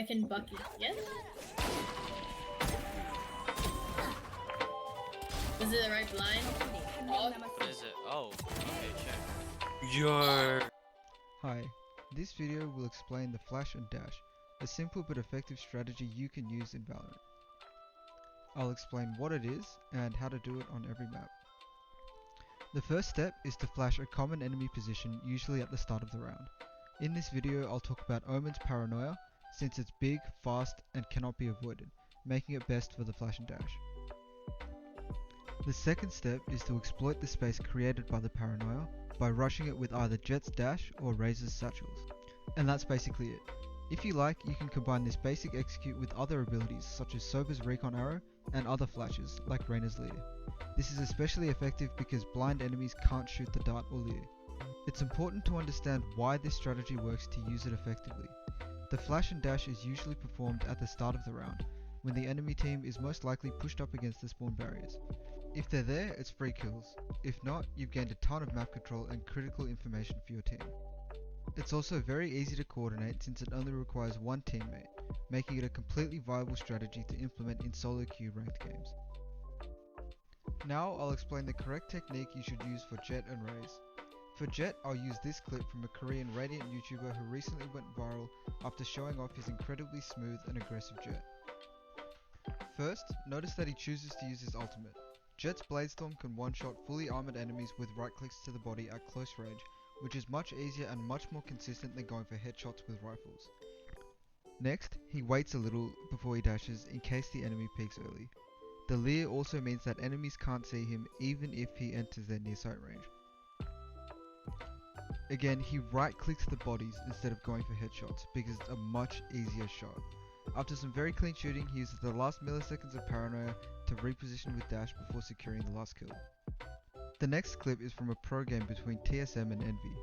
can bucket. Yes? Was it the right blind? Oh, What is it? Oh, okay, check. Yo. Hi, this video will explain the flash and dash, a simple but effective strategy you can use in Valorant. I'll explain what it is and how to do it on every map. The first step is to flash a common enemy position, usually at the start of the round. In this video I'll talk about Omen's Paranoia, since it's big, fast and cannot be avoided, making it best for the flash and dash. The second step is to exploit the space created by the Paranoia by rushing it with either Jett's dash or Raze's satchels. And that's basically it. If you like, you can combine this basic execute with other abilities such as Sober's Recon Arrow and other flashes like Reyna's Leer. This is especially effective because blind enemies can't shoot the dart or Leer. It's important to understand why this strategy works to use it effectively. The flash and dash is usually performed at the start of the round, when the enemy team is most likely pushed up against the spawn barriers. If they're there, it's free kills. If not, you've gained a ton of map control and critical information for your team. It's also very easy to coordinate since it only requires one teammate, making it a completely viable strategy to implement in solo queue ranked games. Now I'll explain the correct technique you should use for Jett and Raze. For Jett, I'll use this clip from a Korean Radiant YouTuber who recently went viral after showing off his incredibly smooth and aggressive Jett. First, notice that he chooses to use his ultimate. Jett's Bladestorm can one-shot fully armored enemies with right clicks to the body at close range, which is much easier and much more consistent than going for headshots with rifles. Next, he waits a little before he dashes in case the enemy peeks early. The Leer also means that enemies can't see him even if he enters their near sight range. Again, he right clicks the bodies instead of going for headshots because it's a much easier shot. After some very clean shooting, he uses the last milliseconds of Paranoia to reposition with dash before securing the last kill. The next clip is from a pro game between TSM and Envy.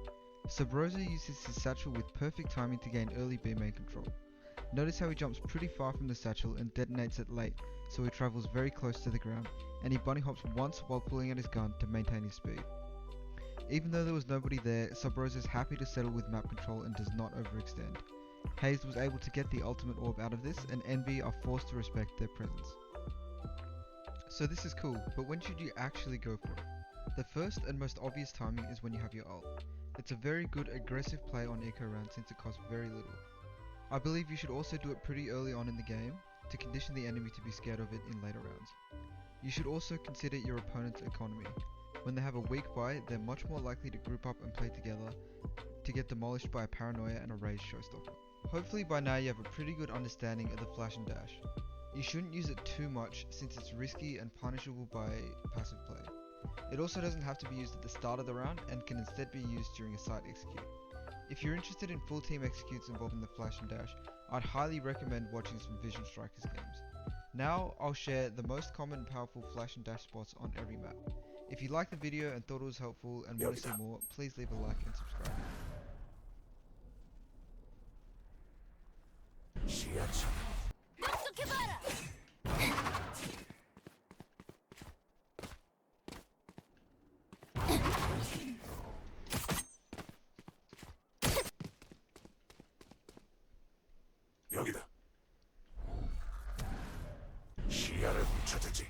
Subrosa uses his satchel with perfect timing to gain early B main control. Notice how he jumps pretty far from the satchel and detonates it late, so he travels very close to the ground, and he bunny hops once while pulling out his gun to maintain his speed. Even though there was nobody there, Subrosa is happy to settle with map control and does not overextend. Raze was able to get the ultimate orb out of this, and Envy are forced to respect their presence. So this is cool, but when should you actually go for it? The first and most obvious timing is when you have your ult. It's a very good aggressive play on eco round since it costs very little. I believe you should also do it pretty early on in the game to condition the enemy to be scared of it in later rounds. You should also consider your opponent's economy. When they have a weak buy, they're much more likely to group up and play together to get demolished by a Paranoia and a Raze showstopper. Hopefully by now you have a pretty good understanding of the flash and dash. You shouldn't use it too much since it's risky and punishable by passive play. It also doesn't have to be used at the start of the round and can instead be used during a side execute. If you're interested in full team executes involving the flash and dash, I'd highly recommend watching some Vision Strikers games. Now I'll share the most common and powerful flash and dash spots on every map. If you liked the video and thought it was helpful and want to see more, please leave a like and subscribe. 여기다. 시야를 훔쳐주지.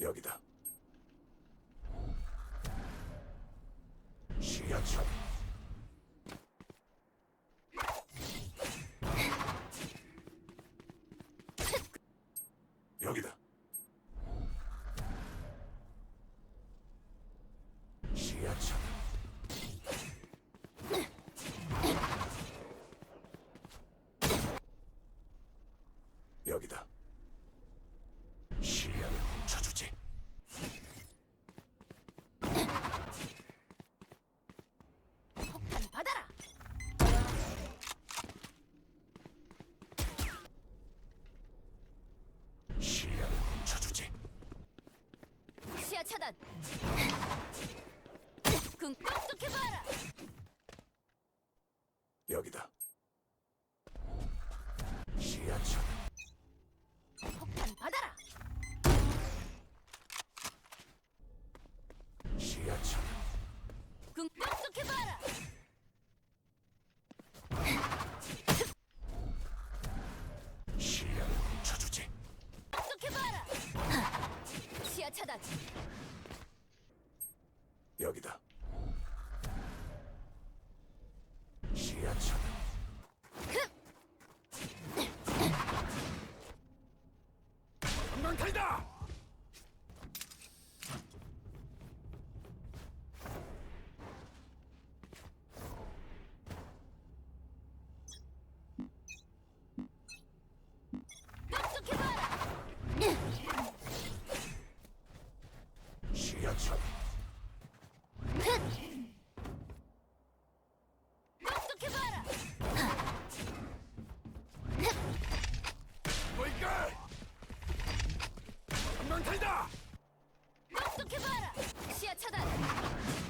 여기다. 시야차. 여기다. 시야차. 여기다. 시야를 훔쳐주지. 받아라. 시야를 훔쳐주지. 시야 차단. 군 똑똑해봐라. 여기다. 시야차. 폭탄 받아라. 시야 시야 차단. 똑똑해봐라. 시야를 훔쳐주지. 똑똑해봐라. 시야 차단. 여기다. 시야 차단. 전방탄이다. 똑똑해봐라. 시야 차단. 똑똑해봐라. 뭐이까? 전방탄이다. 똑똑해봐라. 시야 차단.